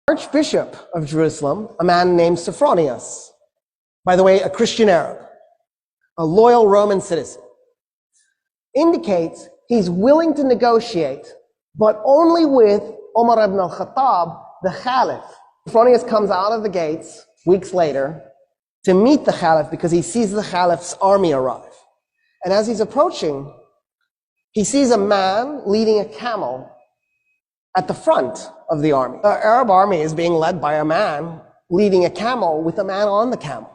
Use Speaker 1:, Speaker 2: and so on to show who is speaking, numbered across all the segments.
Speaker 1: Archbishop of Jerusalem, a man named Sophronius, by the way, a Christian Arab, a loyal Roman citizen, indicates he's willing to negotiate, but only with Omar Ibn Al-Khattab, the Caliph. Sophronius comes out of the gates weeks later to meet the Caliph because he sees the Caliph's army arrive. And as he's approaching, he sees a man leading a camel at the front of the army. The Arab army is being led by a man leading a camel with a man on the camel.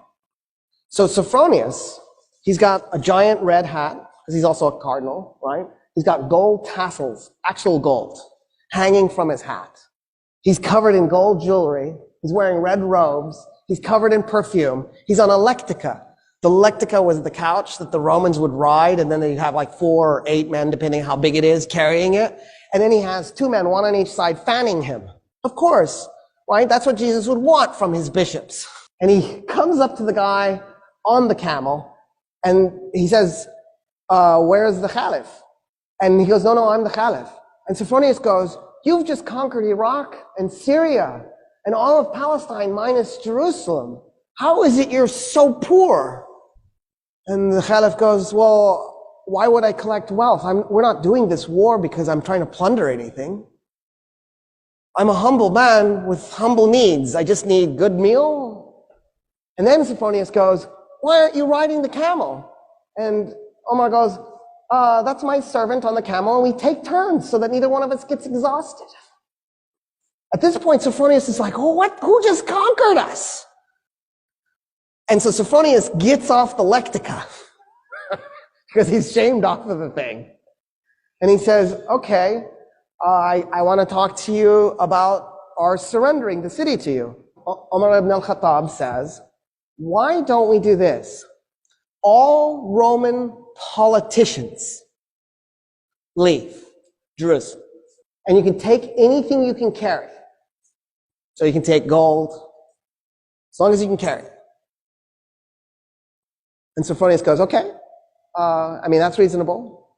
Speaker 1: So Sophronius, he's got a giant red hat, because he's also a cardinal, right? He's got gold tassels, actual gold, hanging from his hat. He's covered in gold jewelry. He's wearing red robes. He's covered in perfume. He's on a lectica. The lectica was the couch that the Romans would ride, and then they'd have like 4 or 8 men, depending how big it is, carrying it. And then he has 2 men, 1 on each side, fanning him. Of course, right? That's what Jesus would want from his bishops. And he comes up to the guy on the camel, and he says, where's the Caliph? And he goes, no, I'm the Caliph. And Sophronius goes, you've just conquered Iraq and Syria and all of Palestine minus Jerusalem. How is it you're so poor? And the Caliph goes, well, why would I collect wealth? We're not doing this war because I'm trying to plunder anything. I'm a humble man with humble needs. I just need good meal. And then Sophronius goes, why aren't you riding the camel? And Omar goes, that's my servant on the camel, and we take turns so that neither one of us gets exhausted. At this point, Sophronius is like, oh, what? Who just conquered us? And so Sophronius gets off the lectica because he's shamed off of the thing. And he says, okay, I want to talk to you about our surrendering the city to you. Omar Ibn Al-Khattab says, why don't we do this? All Roman politicians leave Jerusalem, and you can take anything you can carry. So you can take gold, as long as you can carry it. And Sophronius goes, okay, that's reasonable.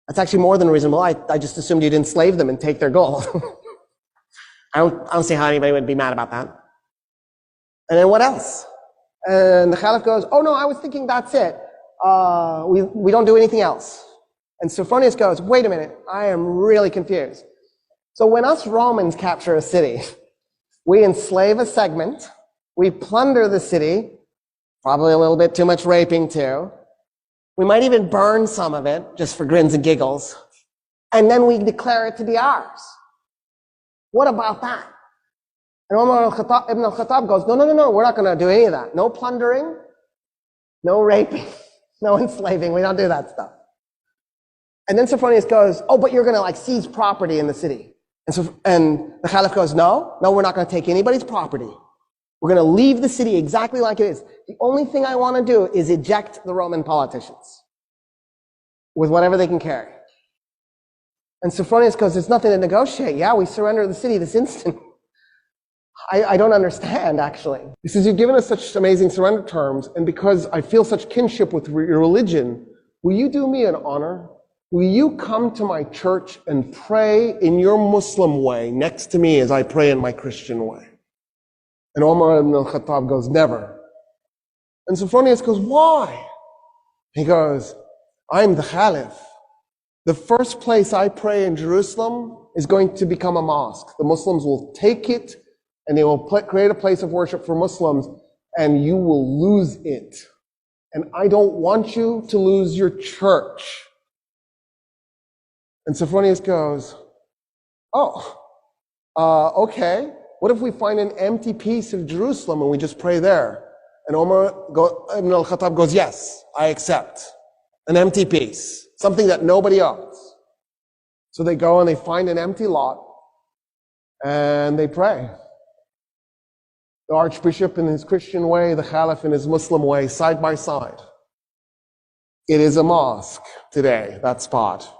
Speaker 1: That's actually more than reasonable. I just assumed you'd enslave them and take their gold. I don't see how anybody would be mad about that. And then what else? And the Caliph goes, oh no, I was thinking that's it. We don't do anything else. And Sophronius goes, wait a minute, I am really confused. So when us Romans capture a city, we enslave a segment, we plunder the city, probably a little bit too much raping too. We might even burn some of it, just for grins and giggles. And then we declare it to be ours. What about that? And Omar Ibn Al-Khattab goes, no, we're not going to do any of that. No plundering, no raping, no enslaving. We don't do that stuff. And then Sophronius goes, oh, but you're going to seize property in the city. And the Caliph goes, no, we're not going to take anybody's property. We're going to leave the city exactly like it is. The only thing I want to do is eject the Roman politicians with whatever they can carry. And Sophronius goes, there's nothing to negotiate. Yeah, we surrender the city this instant. I don't understand, actually. He says, you've given us such amazing surrender terms, and because I feel such kinship with your religion, will you do me an honor? Will you come to my church and pray in your Muslim way next to me as I pray in my Christian way? And Omar Ibn Al-Khattab goes, never. And Sophronius goes, why? He goes, I'm the Caliph. The first place I pray in Jerusalem is going to become a mosque. The Muslims will take it and they will create a place of worship for Muslims, and you will lose it. And I don't want you to lose your church. And Sophronius goes, okay. What if we find an empty piece of Jerusalem and we just pray there? And Omar Ibn Al-Khattab goes, yes, I accept. An empty piece, something that nobody owns. So they go and they find an empty lot and they pray. The Archbishop in his Christian way, the Caliph in his Muslim way, side by side. It is a mosque today, that spot.